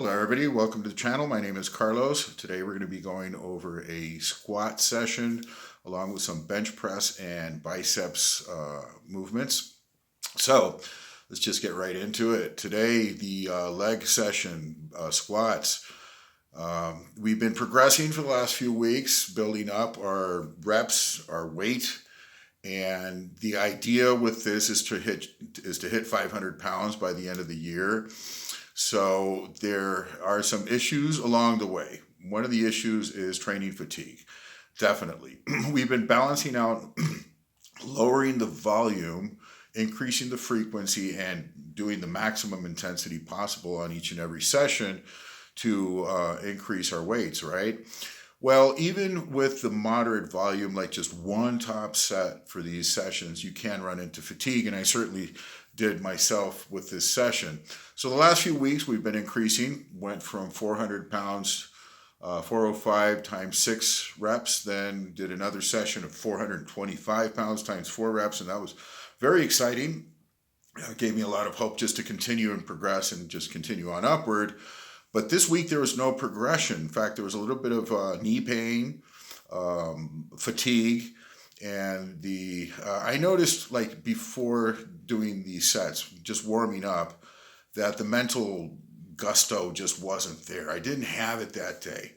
Hello everybody, welcome to the channel. My name is Carlos. Today we're going to be going over a squat session along with some bench press and biceps movements. So let's just get right into it. Today the leg session, squats. We've been progressing for the last few weeks, building up our reps, our weight, and the idea with this is to hit 500 pounds by the end of the year. So there are some issues along the way. One of the issues is training fatigue. Definitely. We've been balancing out lowering the volume, increasing the frequency, and doing the maximum intensity possible on each and every session to increase our weights, right? Well, even with the moderate volume, like just one top set for these sessions, you can run into fatigue, and I certainly did myself with this session. So the last few weeks we've been increasing, went from 400 pounds, 405 times 6 reps, then did another session of 425 pounds times 4 reps, and that was very exciting. It gave me a lot of hope just to continue and progress and just continue on upward. But this week there was no progression. In fact, there was a little bit of knee pain, fatigue, and I noticed, like, before doing these sets, just warming up, that the mental gusto just wasn't there. I didn't have it that day.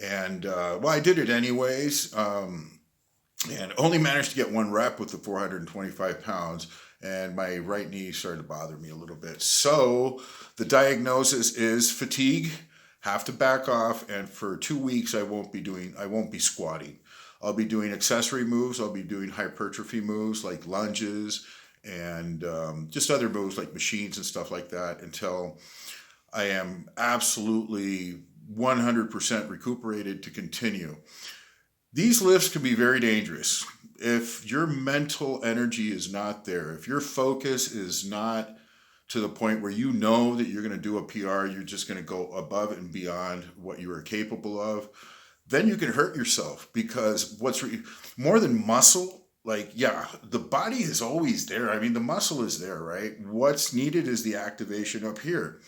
And well, I did it anyways, and only managed to get one rep with the 425 pounds. And my right knee started to bother me a little bit. So the diagnosis is fatigue, have to back off, and for 2 weeks I won't be squatting. I'll be doing accessory moves. I'll be doing hypertrophy moves like lunges and just other moves like machines and stuff like that until I am absolutely 100% recuperated to continue. These lifts can be very dangerous. If your mental energy is not there, if your focus is not to the point where you know that you're going to do a PR, you're just going to go above and beyond what you are capable of, then you can hurt yourself, because more than muscle, like, yeah, the body is always there. I mean, the muscle is there, right? What's needed is the activation up here.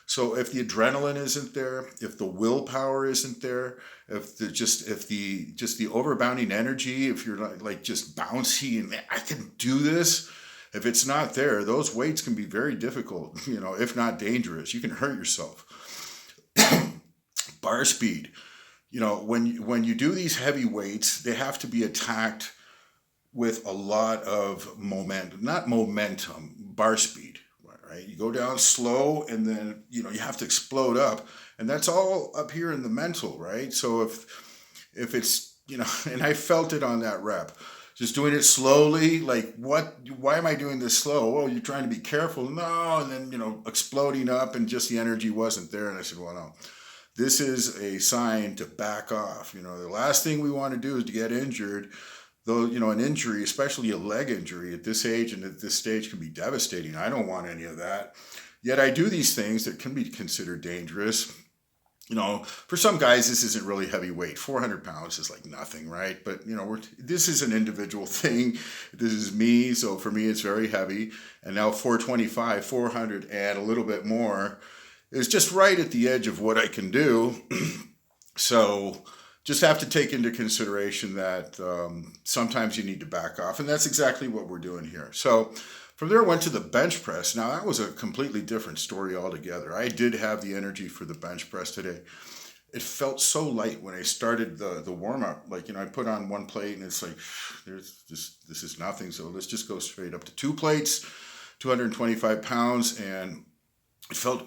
So if the adrenaline isn't there, if the willpower isn't there, if the overbounding energy, if you're like just bouncy and I can do this, if it's not there, those weights can be very difficult, if not dangerous. You can hurt yourself. Bar speed. When you do these heavy weights, they have to be attacked with a lot of momentum, not momentum, bar speed, right? You go down slow and then, you have to explode up, and that's all up here in the mental, right? So if it's, and I felt it on that rep, just doing it slowly, like, why am I doing this slow? Oh, you're trying to be careful. No, and then, exploding up, and just the energy wasn't there. And I said, well, no. This is a sign to back off. The last thing we want to do is to get injured. Though, an injury, especially a leg injury at this age and at this stage, can be devastating. I don't want any of that. Yet I do these things that can be considered dangerous. For some guys, this isn't really heavy weight. 400 pounds is like nothing, right? But, this is an individual thing. This is me. So for me, it's very heavy. And now 425, 400, and a little bit more is just right at the edge of what I can do. So just have to take into consideration that sometimes you need to back off. And that's exactly what we're doing here. So from there, I went to the bench press. Now, that was a completely different story altogether. I did have the energy for the bench press today. It felt so light when I started the warm-up. Like, I put on one plate and it's like, this is nothing. So let's just go straight up to 2 plates, 225 pounds. And it felt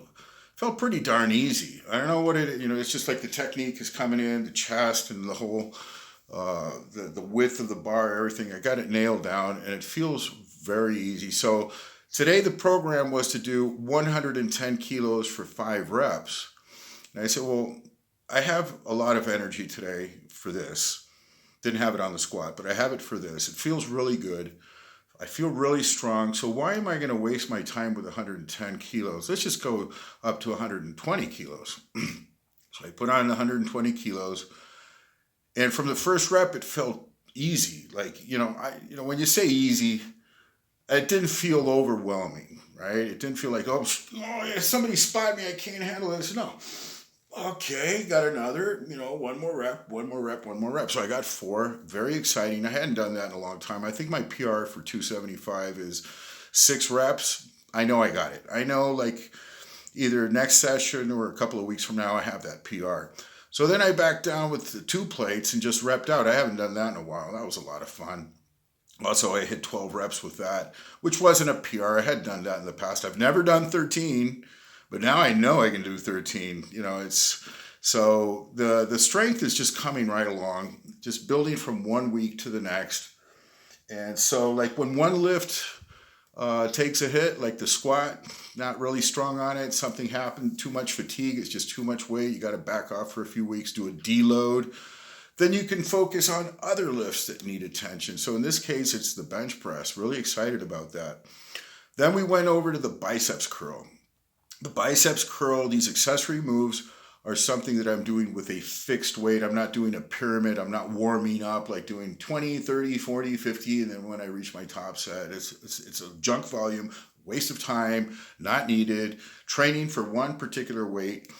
pretty darn easy. I don't know what it's just like the technique is coming in, the chest and the whole, the width of the bar, everything. I got it nailed down and it feels very easy. So today the program was to do 110 kilos for 5 reps. And I said, well, I have a lot of energy today for this. Didn't have it on the squat, but I have it for this. It feels really good. I feel really strong, so why am I going to waste my time with 110 kilos? Let's just go up to 120 kilos. So I put on 120 kilos, and from the first rep, it felt easy. Like, when you say easy, it didn't feel overwhelming, right? It didn't feel like, oh, if somebody spot me, I can't handle this. No. Okay, got another, one more rep, one more rep, one more rep. So I got 4. Very exciting. I hadn't done that in a long time. I think my PR for 275 is 6 reps. I know I got it. I know, like, either next session or a couple of weeks from now, I have that PR. So then I backed down with the 2 plates and just repped out. I haven't done that in a while. That was a lot of fun. Also, I hit 12 reps with that, which wasn't a PR. I had done that in the past. I've never done 13, but now I know I can do 13. It's so the strength is just coming right along, just building from one week to the next. And so, like, when one lift takes a hit, like the squat, not really strong on it, something happened, too much fatigue, it's just too much weight, you got to back off for a few weeks, do a deload. Then you can focus on other lifts that need attention. So in this case, it's the bench press. Really excited about that. Then we went over to the biceps curl. The biceps curl, these accessory moves are something that I'm doing with a fixed weight. I'm not doing a pyramid. I'm not warming up like doing 20, 30, 40, 50. And then when I reach my top set, it's a junk volume, waste of time, not needed. Training for one particular weight.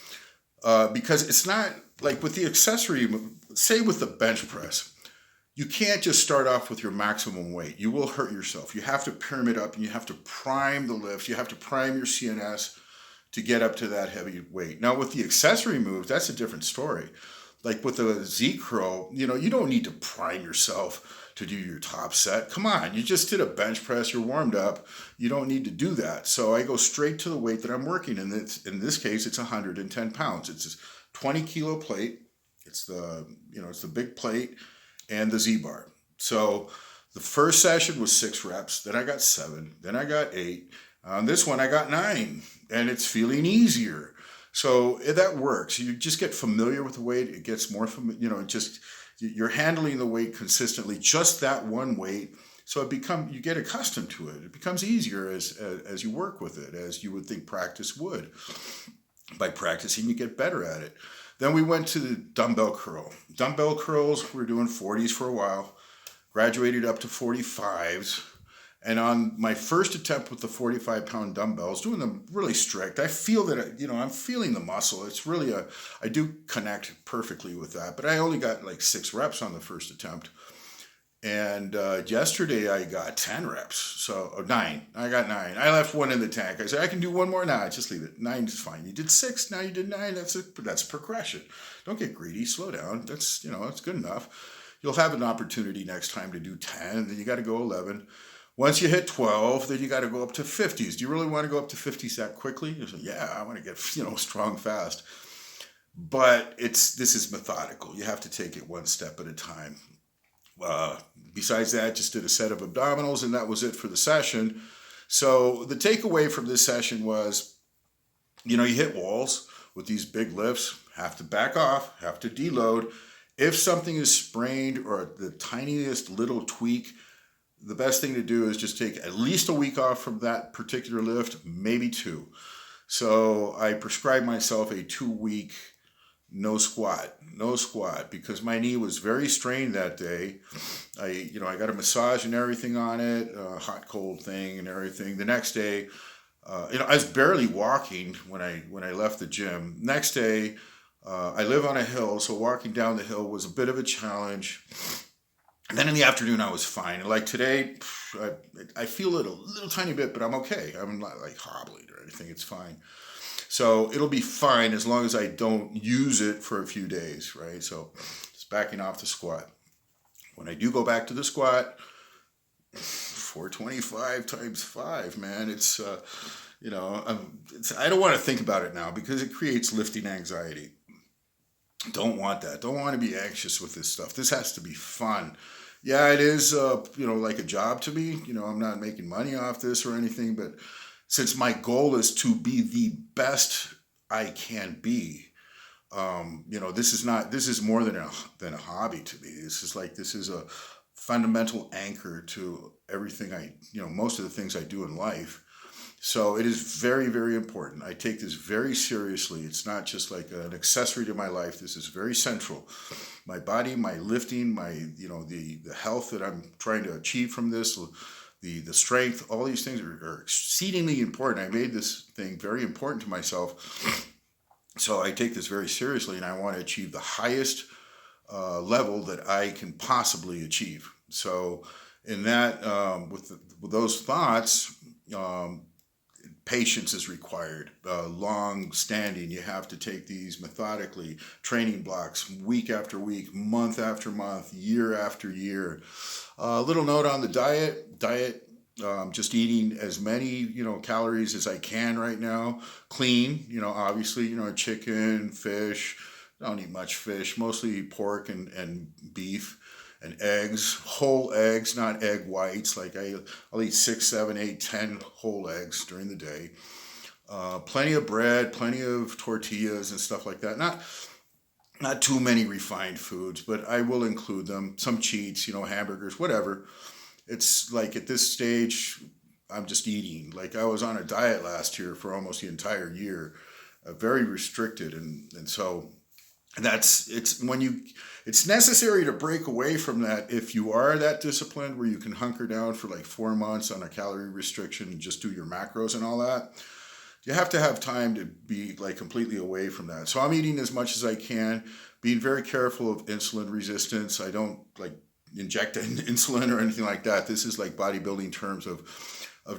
Because it's not like with the accessory, say with the bench press, you can't just start off with your maximum weight. You will hurt yourself. You have to pyramid up and you have to prime the lift. You have to prime your CNS to get up to that heavy weight. Now with the accessory moves, that's a different story. Like with the Z curl, you don't need to prime yourself to do your top set. Come on, you just did a bench press, you're warmed up. You don't need to do that. So I go straight to the weight that I'm working in. In this case, it's 110 pounds. It's a 20 kilo plate. It's the big plate and the Z bar. So the first session was 6 reps. Then I got 7. Then I got 8. On this one, I got 9, and it's feeling easier. So that works. You just get familiar with the weight. It gets more familiar. You're handling the weight consistently, just that one weight. So you get accustomed to it. It becomes easier as you work with it, as you would think practice would. By practicing, you get better at it. Then we went to the dumbbell curl. Dumbbell curls, we were doing 40s for a while, graduated up to 45s. And on my first attempt with the 45-pound dumbbells, doing them really strict, I feel that, I'm feeling the muscle. It's really I do connect perfectly with that. But I only got like 6 reps on the first attempt. And yesterday I got 10 reps. So 9. I got 9. I left 1 in the tank. I said, I can do 1 more. Nah, just leave it. 9 is fine. You did 6. Now you did 9. That's progression. Don't get greedy. Slow down. That's good enough. You'll have an opportunity next time to do 10. Then you got to go 11. Once you hit 12, then you got to go up to 50s. Do you really want to go up to 50s that quickly? You say, yeah, I want to get strong fast. But this is methodical. You have to take it one step at a time. Besides that, just did a set of abdominals, and that was it for the session. So the takeaway from this session was, you hit walls with these big lifts, have to back off, have to deload. If something is sprained or the tiniest little tweak, the best thing to do is just take at least a week off from that particular lift, maybe 2. So I prescribed myself a 2-week no squat, because my knee was very strained that day. I got a massage and everything on it, a hot cold thing and everything. The next day, I was barely walking when I left the gym. Next day, I live on a hill, so walking down the hill was a bit of a challenge. And then in the afternoon, I was fine. Like today, I feel it a little tiny bit, but I'm okay. I'm not like hobbling or anything. It's fine. So it'll be fine as long as I don't use it for a few days, right? So just backing off the squat. When I do go back to the squat, 425 times 5, man. It's, I don't want to think about it now because it creates lifting anxiety. Don't want that. Don't want to be anxious with this stuff. This has to be fun. Yeah, it is, like a job to me. I'm not making money off this or anything, but since my goal is to be the best I can be, this is more than a hobby to me. This is a fundamental anchor to everything most of the things I do in life. So it is very, very important. I take this very seriously. It's not just like an accessory to my life. This is very central. My body, my lifting, my, the health that I'm trying to achieve from this, the strength. All these things are exceedingly important. I made this thing very important to myself. So I take this very seriously, and I want to achieve the highest level that I can possibly achieve. So in that, with those thoughts, patience is required, long standing. You have to take these methodically, training blocks, week after week, month after month, year after year. Little note on the diet, just eating as many, calories as I can right now. Clean, obviously, chicken, fish. I don't eat much fish, mostly pork and beef. And eggs, whole eggs, not egg whites. Like I'll eat 6, 7, 8, 10 whole eggs during the day. Plenty of bread, plenty of tortillas and stuff like that. Not too many refined foods, but I will include them. Some cheats, hamburgers, whatever. It's like at this stage, I'm just eating. Like I was on a diet last year for almost the entire year, very restricted, and so it's necessary to break away from that if you are that disciplined where you can hunker down for like 4 months on a calorie restriction and just do your macros and all that. You have to have time to be like completely away from that. So I'm eating as much as I can, being very careful of insulin resistance. I don't like inject insulin or anything like that. This is like bodybuilding terms of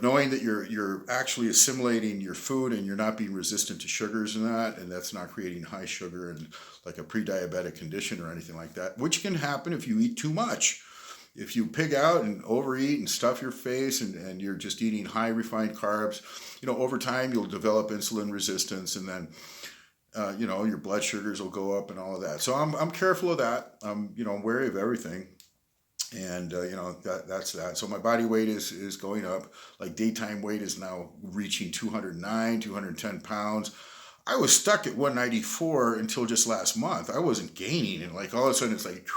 knowing that you're actually assimilating your food and you're not being resistant to sugars and that's not creating high sugar and like a pre-diabetic condition or anything like that, which can happen if you eat too much. If you pig out and overeat and stuff your face and you're just eating high refined carbs, over time you'll develop insulin resistance, and then your blood sugars will go up and all of that. So I'm careful of that. I'm wary of everything. And that's that. So my body weight is going up. Like daytime weight is now reaching 209, 210 pounds. I was stuck at 194 until just last month. I wasn't gaining, and like all of a sudden it's like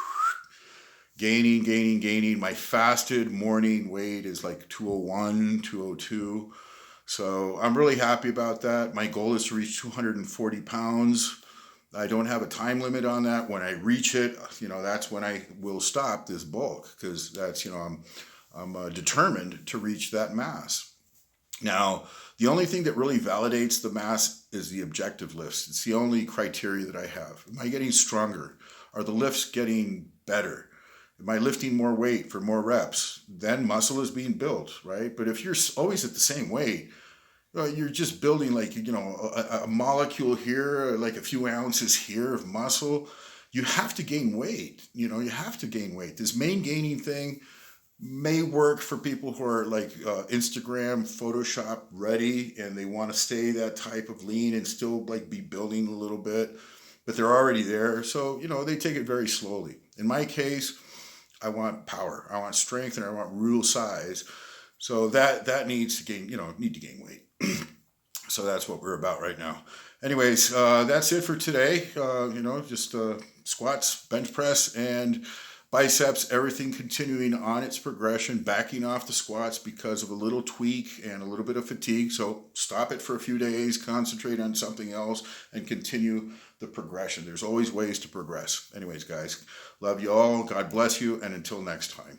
gaining. My fasted morning weight is like 201, 202. So I'm really happy about that. My goal is to reach 240 pounds. I don't have a time limit on that. When I reach it, that's when I will stop this bulk, because that's, I'm determined to reach that mass. Now, the only thing that really validates the mass is the objective lifts. It's the only criteria that I have. Am I getting stronger? Are the lifts getting better? Am I lifting more weight for more reps? Then muscle is being built, right? But if you're always at the same weight, you're just building like, a molecule here, like a few ounces here of muscle. You have to gain weight. You have to gain weight. This main gaining thing may work for people who are like Instagram, Photoshop ready, and they want to stay that type of lean and still like be building a little bit, but they're already there. So, they take it very slowly. In my case, I want power, I want strength, and I want real size. So that needs to gain, need to gain weight. So that's what we're about right now. Anyways, that's it for today. Just squats, bench press, and biceps, everything continuing on its progression, backing off the squats because of a little tweak and a little bit of fatigue. So stop it for a few days, concentrate on something else, and continue the progression. There's always ways to progress. Anyways, guys, love you all. God bless you. And until next time.